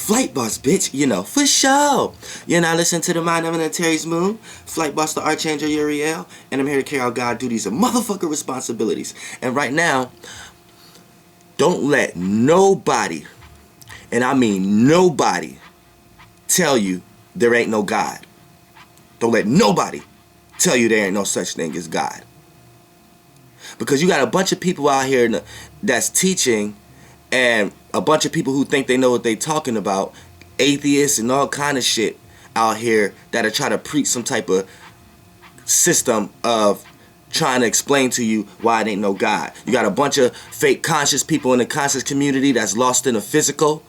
Flight Boss, bitch, you know, for sure. You're not listening to the Mind of Terry's Moon, Flight Boss, the Archangel Uriel, and I'm here to carry out God duties and motherfucker responsibilities. And right now, don't let nobody, and I mean nobody, tell you there ain't no God. Don't let nobody tell you there ain't no such thing as God. Because you got a bunch of people out here that's teaching, and a bunch of people who think they know what they talking about, atheists and all kind of shit out here that are trying to preach some type of system of trying to explain to you why it ain't no God. You got a bunch of fake conscious people in the conscious community that's lost in the physical.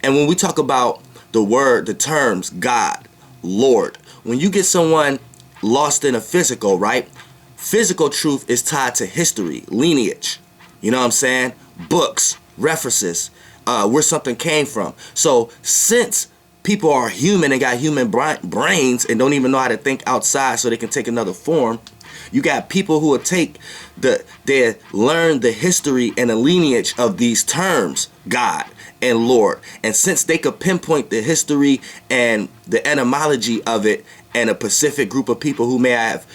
And when we talk about the terms God, Lord, when you get someone lost in a physical, right? Physical truth is tied to history, lineage. You know what I'm saying? Books, references, where something came from. So since people are human and got human brains and don't even know how to think outside so they can take another form, you got people who will take they learn the history and the lineage of these terms, God and Lord. And since they could pinpoint the history and the etymology of it, and a specific group of people who may have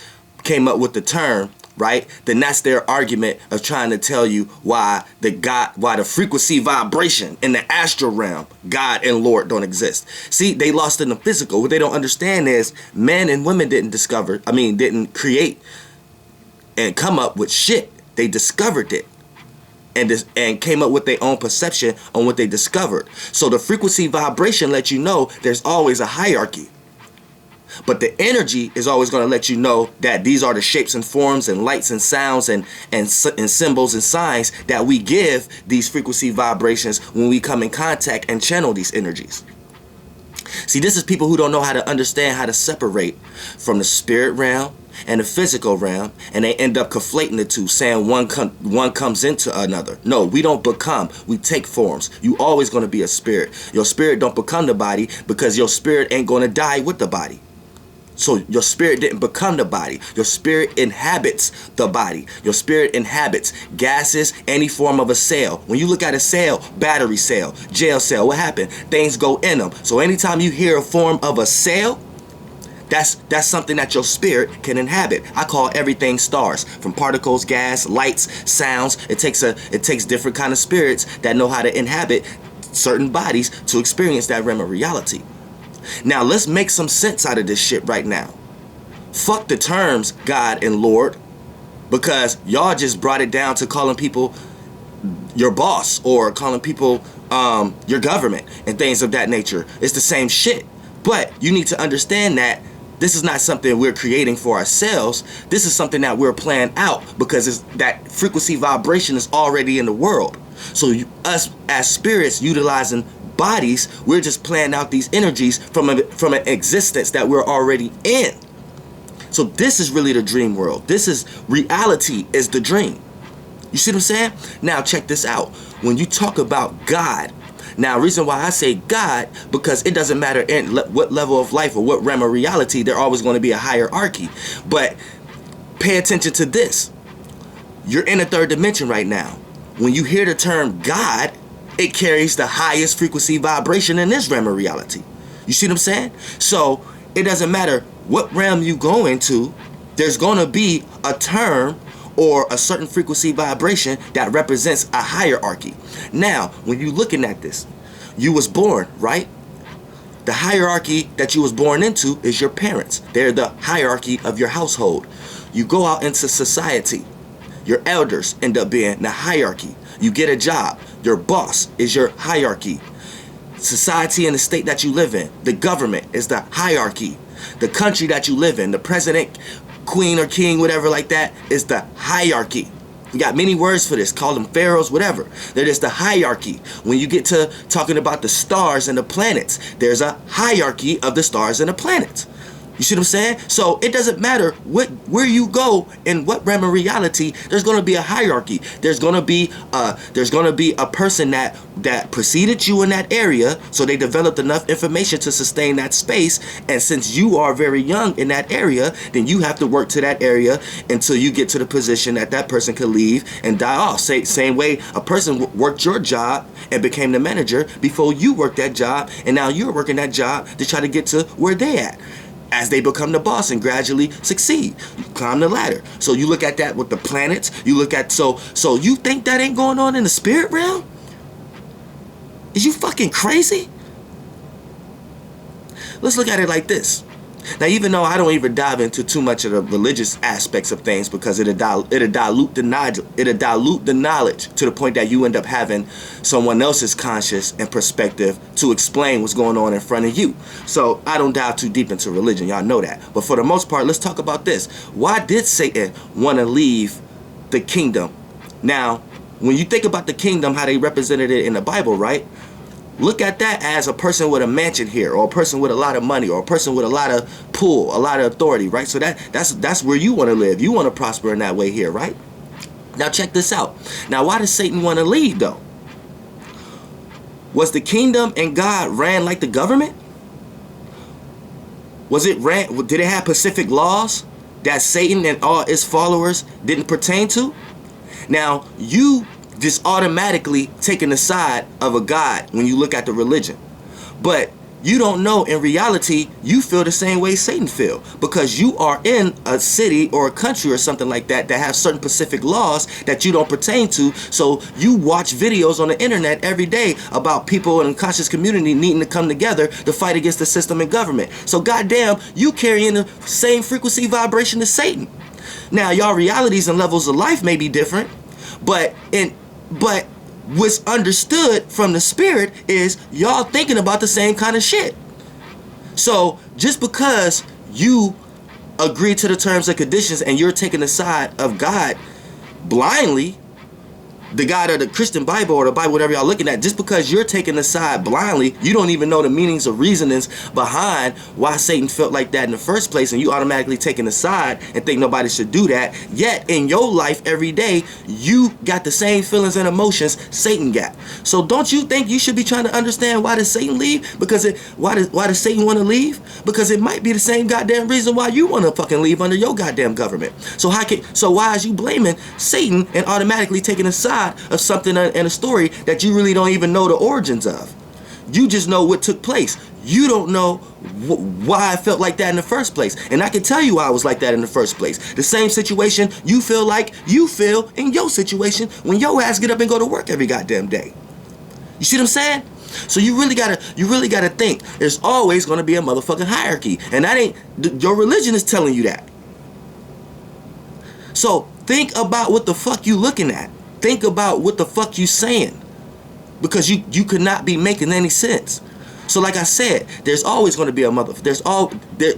came up with the term, right? Then that's their argument of trying to tell you why the frequency vibration in the astral realm, God and Lord, don't exist. See, they lost in the physical. What they don't understand is men and women didn't create and come up with shit. They discovered it and came up with their own perception on what they discovered. So the frequency vibration lets you know there's always a hierarchy. But the energy is always going to let you know that these are the shapes and forms and lights and sounds and symbols and signs that we give these frequency vibrations when we come in contact and channel these energies. See, this is people who don't know how to understand how to separate from the spirit realm and the physical realm, and they end up conflating the two, saying one comes into another. No, we don't become, we take forms. You always going to be a spirit. Your spirit don't become the body because your spirit ain't going to die with the body. So your spirit didn't become the body. Your spirit inhabits the body. Your spirit inhabits gases, any form of a cell. When you look at a cell, battery cell, jail cell, what happened? Things go in them. So anytime you hear a form of a cell, that's something that your spirit can inhabit. I call everything stars, from particles, gas, lights, sounds. It takes different kind of spirits that know how to inhabit certain bodies to experience that realm of reality. Now let's make some sense out of this shit right now. Fuck the terms God and Lord, because y'all just brought it down to calling people your boss or calling people your government and things of that nature. It's the same shit. But you need to understand that this is not something we're creating for ourselves. This is something that we're playing out because that frequency vibration is already in the world. So us as spirits utilizing bodies, we're just playing out these energies from an existence that we're already in. So this is really the dream world. This is reality, is the dream. You see what I'm saying? Now check this out. When you talk about God, now reason why I say God, because it doesn't matter in what level of life or what realm of reality, there's always going to be a hierarchy. But pay attention to this. You're in a third dimension right now. When you hear the term God, it carries the highest frequency vibration in this realm of reality. You see what I'm saying? So it doesn't matter what realm you go into, there's going to be a term or a certain frequency vibration that represents a hierarchy. Now, when you're looking at this, you was born, right? The hierarchy that you was born into is your parents. They're the hierarchy of your household. You go out into society. Your elders end up being the hierarchy. You get a job. Your boss is your hierarchy. Society and the state that you live in, the government is the hierarchy. The country that you live in, the president, queen or king, whatever like that, is the hierarchy. You got many words for this. Call them pharaohs, whatever. There is the hierarchy. When you get to talking about the stars and the planets, there's a hierarchy of the stars and the planets. You see what I'm saying? So it doesn't matter where you go in what realm of reality. There's gonna be a hierarchy. There's gonna be a person that preceded you in that area, so they developed enough information to sustain that space. And since you are very young in that area, then you have to work to that area until you get to the position that person could leave and die off. Same way a person worked your job and became the manager before you worked that job, and now you're working that job to try to get to where they at. As they become the boss and gradually succeed, you climb the ladder. So you look at that with the planets. You look at so you think that ain't going on in the spirit realm? Is you fucking crazy? Let's look at it like this. Now, even though I don't even dive into too much of the religious aspects of things, because it'll dilute the knowledge to the point that you end up having someone else's conscious and perspective to explain what's going on in front of you. So I don't dive too deep into religion, y'all know that. But for the most part, let's talk about this. Why did Satan want to leave the kingdom? Now, when you think about the kingdom, how they represented it in the Bible, right? Look at that as a person with a mansion here, or a person with a lot of money, or a person with a lot of pull, a lot of authority, right? So that's where you want to live. You want to prosper in that way here, right? Now check this out. Now, why does Satan want to leave though? Was the kingdom and God ran like the government? Did it have specific laws that Satan and all his followers didn't pertain to? Now, you just automatically taking the side of a God when you look at the religion. But you don't know in reality, you feel the same way Satan feel, because you are in a city or a country or something like that have certain specific laws that you don't pertain to. So you watch videos on the internet every day about people in the conscious community needing to come together to fight against the system and government. So goddamn, you carrying the same frequency vibration as Satan. Now, y'all realities and levels of life may be different, but what's understood from the spirit is y'all thinking about the same kind of shit. So just because you agree to the terms and conditions and you're taking the side of God blindly, the God of the Christian Bible or the Bible, whatever y'all looking at, just because you're taking the side blindly, you don't even know the meanings or reasonings behind why Satan felt like that in the first place, and you automatically taking the side and think nobody should do that. Yet in your life every day, you got the same feelings and emotions Satan got. So don't you think you should be trying to understand why does Satan leave? Because why does Satan want to leave? Because it might be the same goddamn reason why you want to fucking leave under your goddamn government. So why is you blaming Satan and automatically taking a side of something in a story that you really don't even know the origins of? You just know what took place. You don't know why I felt like that in the first place. And I can tell you why I was like that in the first place. The same situation you feel like you feel in your situation when your ass get up and go to work every goddamn day. You see what I'm saying? So you really gotta think there's always gonna be a motherfucking hierarchy. And that ain't, your religion is telling you that. So think about what the fuck you looking at. Think about what the fuck you saying, because you could not be making any sense. So like I said, there's always going to be a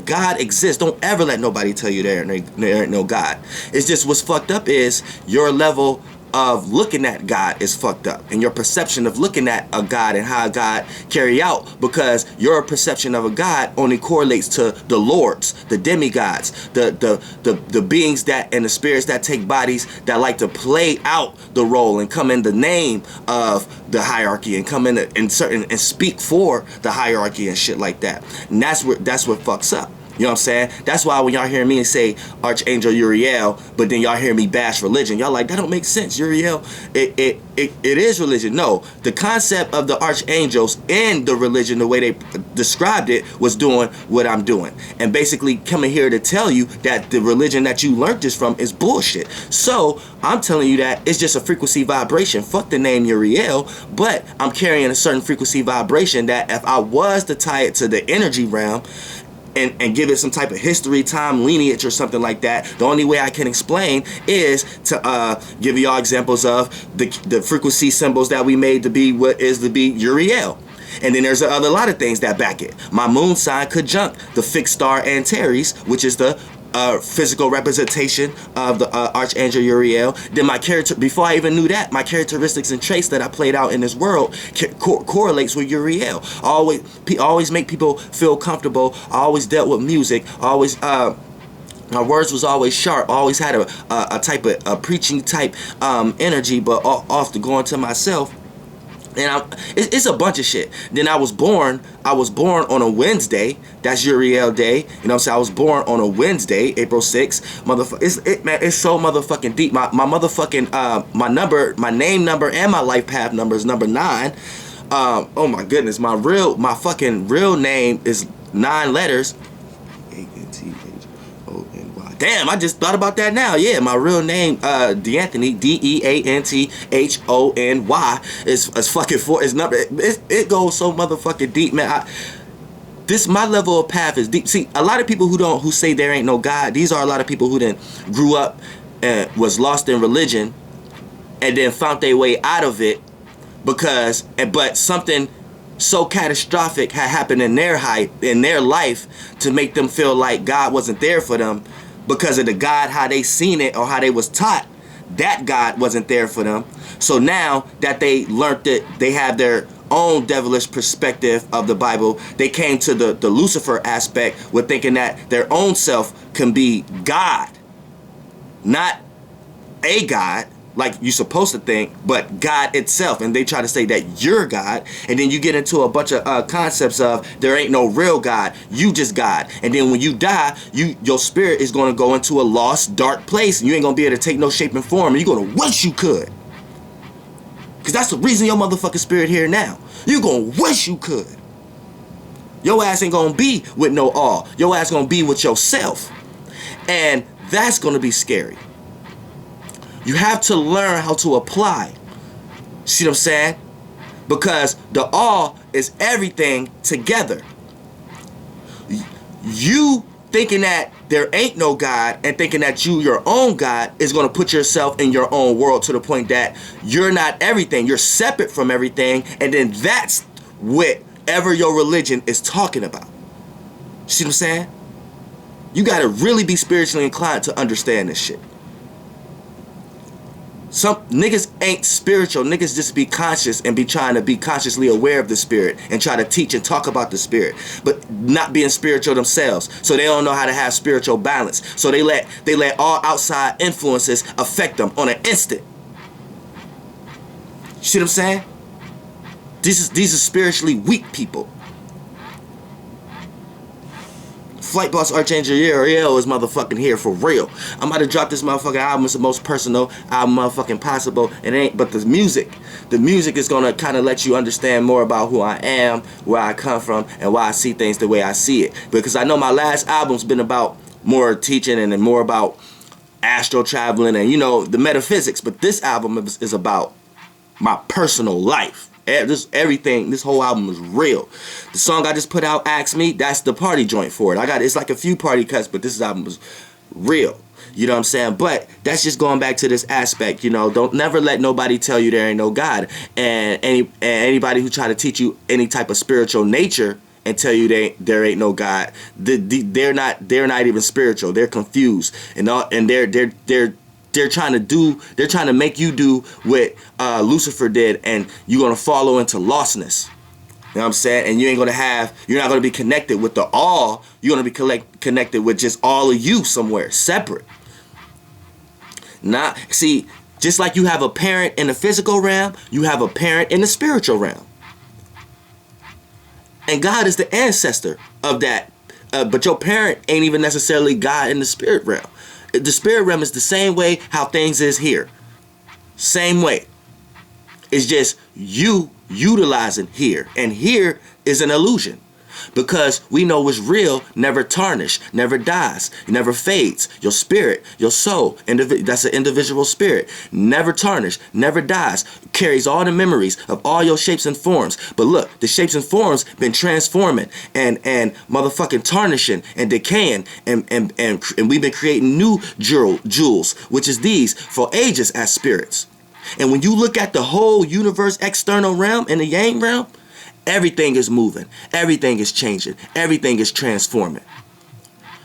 God exists. Don't ever let nobody tell you there ain't no God. It's just what's fucked up is your level of looking at God is fucked up, and your perception of looking at a God and how God carry out, because your perception of a God only correlates to the lords, the demigods, the beings that and the spirits that take bodies that like to play out the role and come in the name of the hierarchy and come in and speak for the hierarchy and shit like that. And that's what fucks up. You know what I'm saying? That's why when y'all hear me say Archangel Uriel, but then y'all hear me bash religion, y'all like, that don't make sense. Uriel, it is religion. No, the concept of the archangels and the religion, the way they described it, was doing what I'm doing. And basically coming here to tell you that the religion that you learned this from is bullshit. So I'm telling you that it's just a frequency vibration. Fuck the name Uriel, but I'm carrying a certain frequency vibration that if I was to tie it to the energy realm, and give it some type of history, time, lineage, or something like that, the only way I can explain is to give y'all examples of the frequency symbols that we made to be what is to be Uriel. And then there's a lot of things that back it. My moon sign conjunct the fixed star Antares, which is the physical representation of the Archangel Uriel. Then my character, before I even knew that, my characteristics and traits that I played out in this world correlates with Uriel. I always make people feel comfortable. I always dealt with music. I always my words was always sharp. I always had a type of a preaching type energy, but off to going to myself. And it's a bunch of shit. Then I was born on a Wednesday. That's Uriel Day. You know what I'm saying? I was born on a Wednesday, April 6th. Motherfucker, man, it's so motherfucking deep. My motherfucking my number, my name number, and my life path number is number 9. Oh my goodness, my fucking real name is 9 letters. Damn, I just thought about that now. Yeah, my real name, D'Anthony, Deanthony, is fucking 4. It's number. It goes so motherfucking deep, man. My level of path is deep. See, a lot of people who say there ain't no God. These are a lot of people who then grew up and was lost in religion, and then found their way out of it but something so catastrophic had happened in their life to make them feel like God wasn't there for them. Because of the God, how they seen it or how they was taught, that God wasn't there for them. So now that they learned that they have their own devilish perspective of the Bible, they came to the Lucifer aspect with thinking that their own self can be God. Not a God, like you're supposed to think, but God itself. And they try to say that you're God. And then you get into a bunch of concepts of there ain't no real God. You just God. And then when you die, your spirit is going to go into a lost, dark place. And you ain't going to be able to take no shape and form. And you're going to wish you could. Because that's the reason your motherfucking spirit here now. You're going to wish you could. Your ass ain't going to be with no awe. Your ass going to be with yourself. And that's going to be scary. You have to learn how to apply. See what I'm saying? Because the all is everything together. You thinking that there ain't no God and thinking that you your own God is going to put yourself in your own world to the point that you're not everything. You're separate from everything. And then that's whatever your religion is talking about. See what I'm saying? You got to really be spiritually inclined to understand this shit. Some niggas ain't spiritual. Niggas just be conscious and be trying to be consciously aware of the spirit and try to teach and talk about the spirit, but not being spiritual themselves. So they don't know how to have spiritual balance. So they let all outside influences affect them on an instant. You see what I'm saying? These are spiritually weak people. Flight Boss Archangel Uriel is motherfucking here for real. I'm about to drop this motherfucking album. It's the most personal album motherfucking possible. It ain't, but the music is gonna kind of let you understand more about who I am, where I come from, and why I see things the way I see it. Because I know my last album's been about more teaching and more about astral traveling and, you know, the metaphysics. But this album is about my personal life. This whole album is real. The song I just put out, Ask Me, that's the party joint for it. It's like a few party cuts, but this album was real. You know what I'm saying? But that's just going back to this aspect, you know, don't never let nobody tell you there ain't no God. And anybody who try to teach you any type of spiritual nature and tell you there ain't no God, they're not even spiritual. They're confused. And they're trying to make you do what Lucifer did, and you're gonna follow into lostness. You know what I'm saying? And you're not gonna be connected with the all. You're gonna be connected with just all of you somewhere separate. See, just like you have a parent in the physical realm, you have a parent in the spiritual realm. And God is the ancestor of that. But your parent ain't even necessarily God in the spirit realm. The spirit realm is the same way how things is here. Same way. It's just you utilizing here. And here is an illusion. Because we know what's real never tarnish, never dies, never fades. Your spirit, your soul, that's an individual spirit. Never tarnish, never dies. Carries all the memories of all your shapes and forms. But look, the shapes and forms been transforming and motherfucking tarnishing and decaying. And we've been creating new jewels, which is these for ages as spirits. And when you look at the whole universe external realm and the yang realm, everything is moving. Everything is changing. Everything is transforming.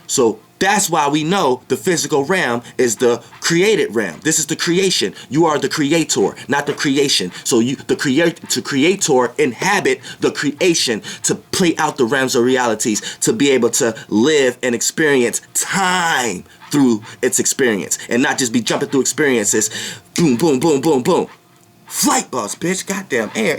So That's why we know the physical realm is the created realm. This is the creation. You are the creator, not the creation. So the creator inhabit the creation to play out the realms of realities, to be able to live and experience time through its experience, and not just be jumping through experiences. Boom, boom, boom, boom, boom. Flight boss, bitch. Goddamn air.